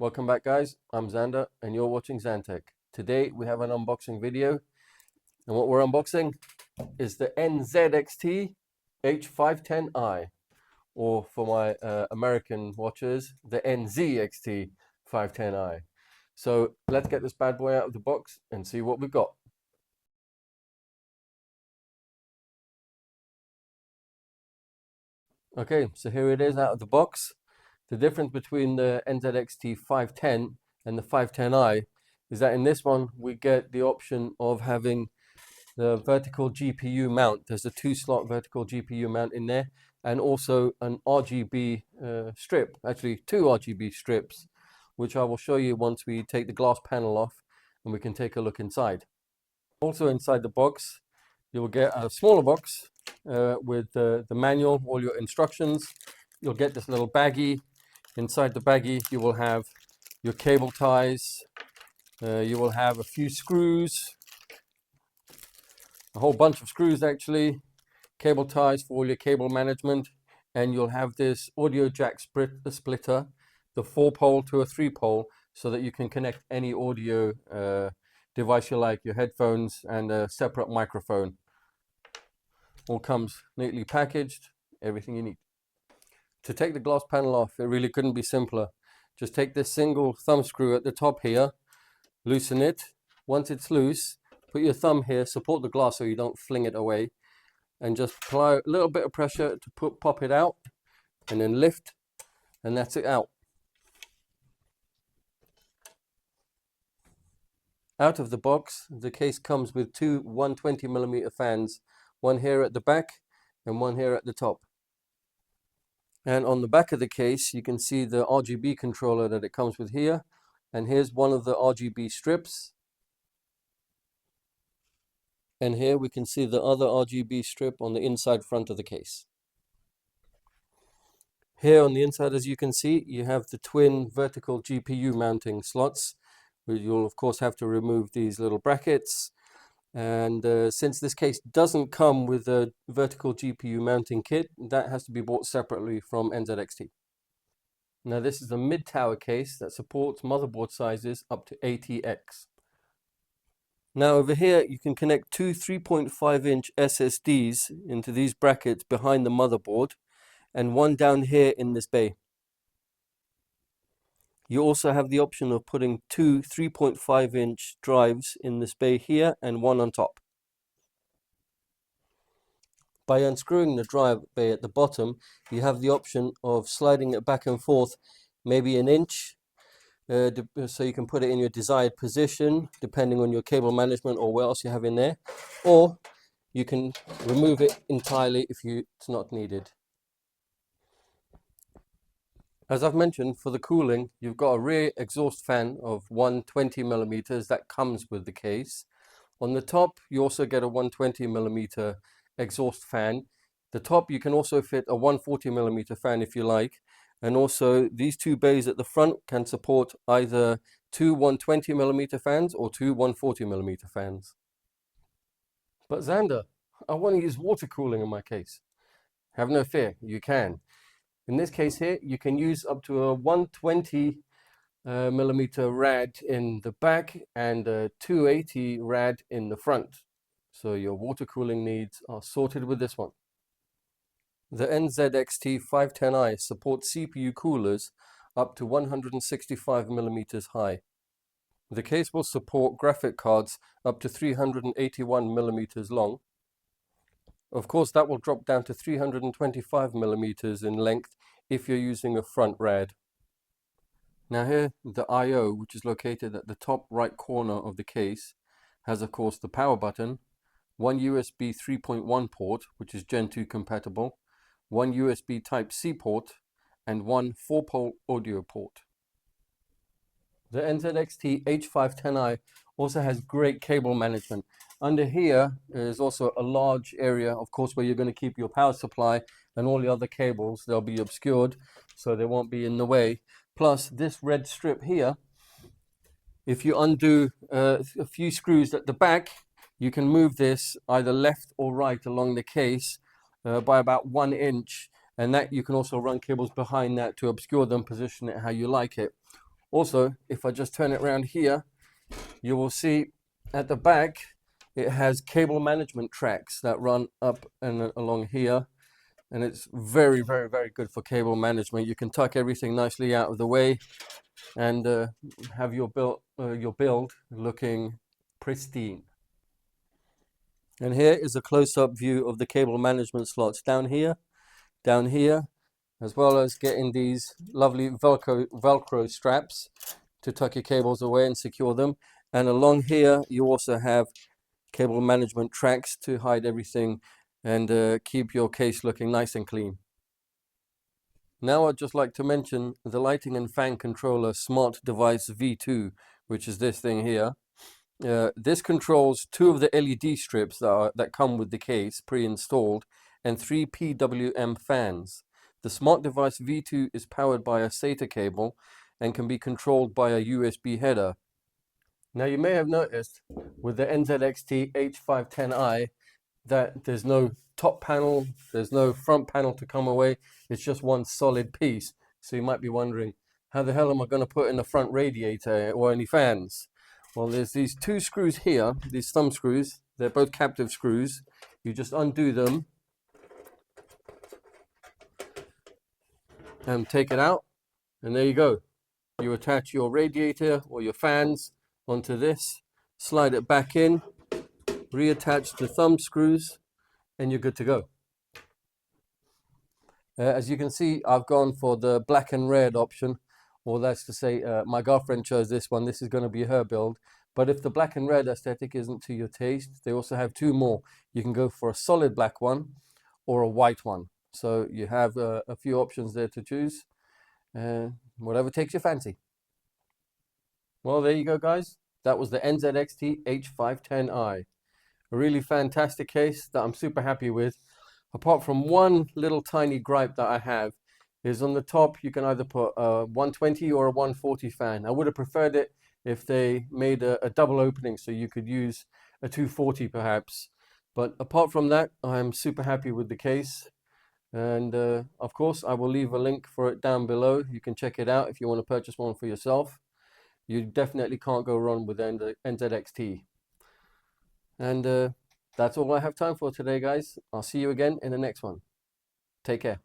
Welcome back, guys. I'm Xander and you're watching XanTech. Today we have an unboxing video, and what we're unboxing is the NZXT H510i, or for my American watchers, the NZXT 510i. So let's get this bad boy out of the box and see what we've got. Okay, so here it is out of the box. The difference between the NZXT 510 and the 510i is that in this one we get the option of having the vertical GPU mount. There's a 2-slot vertical GPU mount in there, and also an RGB strip, actually 2 RGB strips, which I will show you once we take the glass panel off and we can take a look inside. Also inside the box you will get a smaller box with the manual, all your instructions. You'll get this little baggie. Inside the baggie you will have your cable ties, you will have a few screws, a whole bunch of screws actually, cable ties for all your cable management, and you'll have this audio jack splitter, the 4-pole to a 3-pole, so that you can connect any audio device you like, your headphones and a separate microphone. All comes neatly packaged, everything you need. To take the glass panel off, it really couldn't be simpler. Just take this single thumb screw at the top here, loosen it. Once it's loose, put your thumb here, support the glass so you don't fling it away, and just apply a little bit of pressure to pop it out, and then lift, and that's it out. Out of the box, the case comes with two 120mm fans, one here at the back and one here at the top. And on the back of the case, you can see the RGB controller that it comes with here. And here's one of the RGB strips. And here we can see the other RGB strip on the inside front of the case. Here on the inside, as you can see, you have the twin vertical GPU mounting slots. You'll of course have to remove these little brackets. And since this case doesn't come with a vertical GPU mounting kit, that has to be bought separately from NZXT. Now this is a mid-tower case that supports motherboard sizes up to ATX. Now over here you can connect two 3.5-inch SSDs into these brackets behind the motherboard, and one down here in this bay. You also have the option of putting two 3.5-inch drives in this bay here and one on top. By unscrewing the drive bay at the bottom, you have the option of sliding it back and forth maybe an inch, so you can put it in your desired position depending on your cable management or what else you have in there, or you can remove it entirely if it's not needed. As I've mentioned, for the cooling, you've got a rear exhaust fan of 120mm that comes with the case. On the top, you also get a 120mm exhaust fan. The top, you can also fit a 140mm fan if you like. And also, these two bays at the front can support either two 120mm fans or two 140mm fans. But Xander, I want to use water cooling in my case. Have no fear, you can. In this case here, you can use up to a 120mm rad in the back and a 280 rad in the front. So your water cooling needs are sorted with this one. The NZXT 510i supports CPU coolers up to 165mm high. The case will support graphic cards up to 381mm long. Of course, that will drop down to 325mm in length if you're using a front rad. Now here, the I/O, which is located at the top right corner of the case, has of course the power button, one USB 3.1 port, which is Gen 2 compatible, one USB Type-C port, and one 4-pole audio port. The NZXT H510i also has great cable management. Under here is also a large area, of course, where you're going to keep your power supply and all the other cables. They'll be obscured, so they won't be in the way. Plus, this red strip here, if you undo a few screws at the back, you can move this either left or right along the case by about 1 inch. And that you can also run cables behind that to obscure them, position it how you like it. Also, if I just turn it around here, you will see at the back it has cable management tracks that run up and along here, and it's very, very, very good for cable management. You can tuck everything nicely out of the way and have your build looking pristine. And here is a close-up view of the cable management slots down here, as well as getting these lovely Velcro straps to tuck your cables away and secure them. And along here, you also have cable management tracks to hide everything and keep your case looking nice and clean. Now I'd just like to mention the lighting and fan controller Smart Device V2, which is this thing here. This controls 2 of the LED strips that come with the case pre-installed and 3 PWM fans. The Smart Device V2 is powered by a SATA cable and can be controlled by a USB header. Now you may have noticed with the NZXT H510i that there's no top panel, there's no front panel to come away, it's just one solid piece. So you might be wondering, how the hell am I going to put in a front radiator or any fans? Well, there's these 2 screws here, these thumb screws, they're both captive screws. You just undo them and take it out, and there you go. You attach your radiator or your fans onto this, slide it back in, reattach the thumb screws, and you're good to go. As you can see, I've gone for the black and red option, or that's to say my girlfriend chose this one. This is going to be her build. But if the black and red aesthetic isn't to your taste, they also have 2 more. You can go for a solid black one or a white one. So you have a few options there to choose, whatever takes your fancy. Well, there you go, guys. That was the NZXT H510i. A really fantastic case that I'm super happy with. Apart from one little tiny gripe that I have, is on the top you can either put a 120 or a 140 fan. I would have preferred it if they made a double opening so you could use a 240 perhaps. But apart from that, I'm super happy with the case. And of course, I will leave a link for it down below. You can check it out if you want to purchase one for yourself. You definitely can't go wrong with NZXT. And that's all I have time for today, guys. I'll see you again in the next one. Take care.